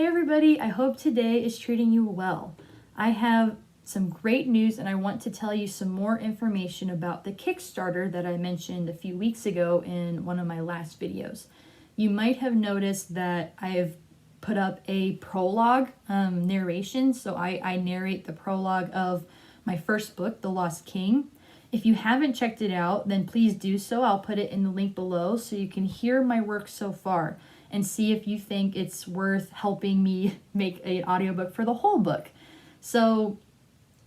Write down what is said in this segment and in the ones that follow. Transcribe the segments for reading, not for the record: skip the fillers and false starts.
Hey everybody, I hope today is treating you well. I have some great news and I want to tell you some more information about the Kickstarter that I mentioned a few weeks ago in one of my last videos. You might have noticed that I have put up a prologue narration, so I narrate the prologue of my first book, The Lost King. If you haven't checked it out, then please do so. I'll put it in the link below so you can hear my work so far and see if you think it's worth helping me make an audiobook for the whole book. So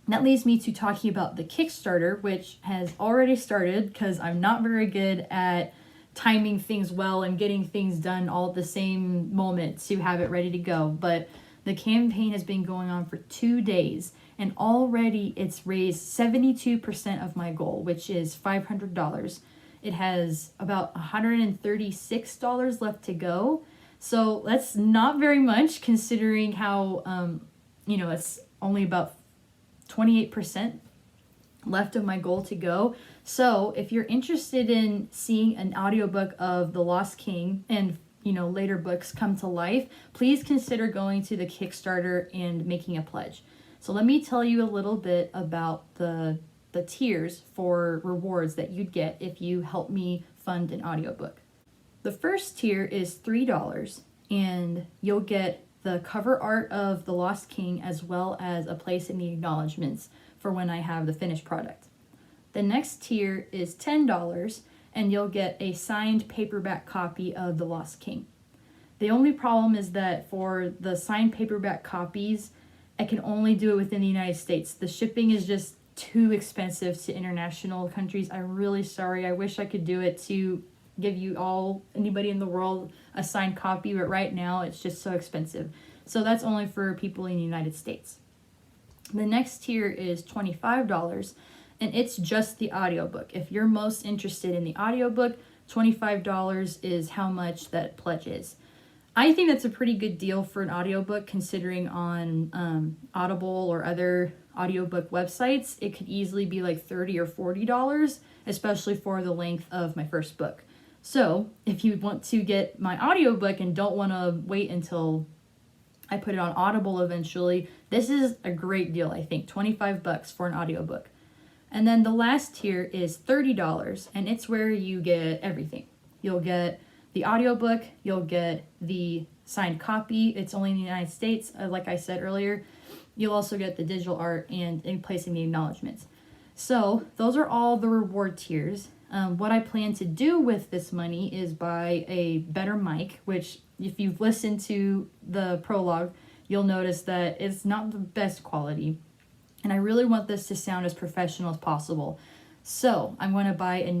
that leads me to talking about the Kickstarter, which has already started because I'm not very good at timing things well and getting things done all at the same moment to have it ready to go. But the campaign has been going on for 2 days and already it's raised 72% of my goal, which is $500. It has about $136 left to go. So that's not very much considering how, it's only about 28% left of my goal to go. So if you're interested in seeing an audiobook of The Lost King and later books come to life, please consider going to the Kickstarter and making a pledge. So let me tell you a little bit about the tiers for rewards that you'd get if you help me fund an audiobook. The first tier is $3 and you'll get the cover art of The Lost King as well as a place in the acknowledgements for when I have the finished product. The next tier is $10 and you'll get a signed paperback copy of The Lost King. The only problem is that for the signed paperback copies, I can only do it within the United States. The shipping is just too expensive to international countries. I'm really sorry. I wish I could do it to give you anybody in the world, a signed copy, but right now it's just so expensive. So that's only for people in the United States. The next tier is $25 and it's just the audiobook. If you're most interested in the audiobook, $25 is how much that pledge is. I think that's a pretty good deal for an audiobook considering on Audible or other audiobook websites, it could easily be like $30 or $40, especially for the length of my first book. So if you want to get my audiobook and don't want to wait until I put it on Audible eventually, this is a great deal, I think, $25 for an audiobook. And then the last tier is $30 and it's where you get everything. You'll get the audiobook, you'll get the signed copy. It's only in the United States, like I said earlier. You'll also get the digital art and in place in the acknowledgements. So those are all the reward tiers. What I plan to do with this money is buy a better mic, which if you've listened to the prologue, you'll notice that it's not the best quality. And I really want this to sound as professional as possible. So I'm going to buy a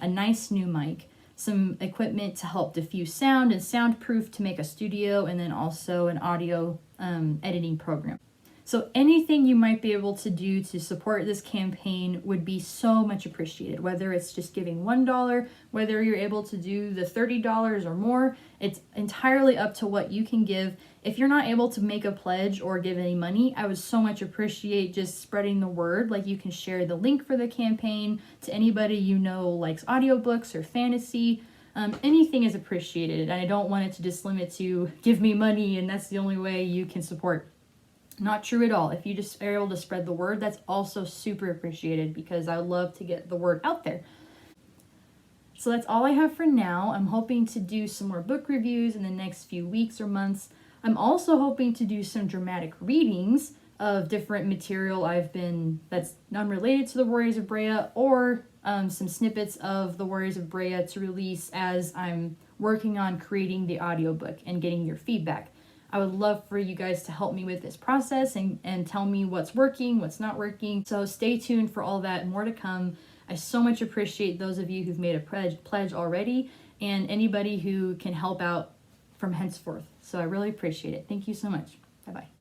nice new mic, some equipment to help diffuse sound and soundproof to make a studio, and then also an audio editing program. So anything you might be able to do to support this campaign would be so much appreciated, whether it's just giving $1, whether you're able to do the $30 or more. It's entirely up to what you can give. If you're not able to make a pledge or give any money, I would so much appreciate just spreading the word. Like you can share the link for the campaign to anybody you know likes audiobooks or fantasy. Anything is appreciated, and I don't want it to just limit to give me money and that's the only way you can support. Not true at all. If you just are able to spread the word, that's also super appreciated because I would love to get the word out there. So that's all I have for now. I'm hoping to do some more book reviews in the next few weeks or months. I'm also hoping to do some dramatic readings of different material that's unrelated to the Warriors of Brea, or some snippets of the Warriors of Brea to release as I'm working on creating the audiobook and getting your feedback. I would love for you guys to help me with this process and tell me what's working, what's not working. So stay tuned for all that, more to come. I so much appreciate those of you who've made a pledge already and anybody who can help out from henceforth. So I really appreciate it. Thank you so much. Bye-bye.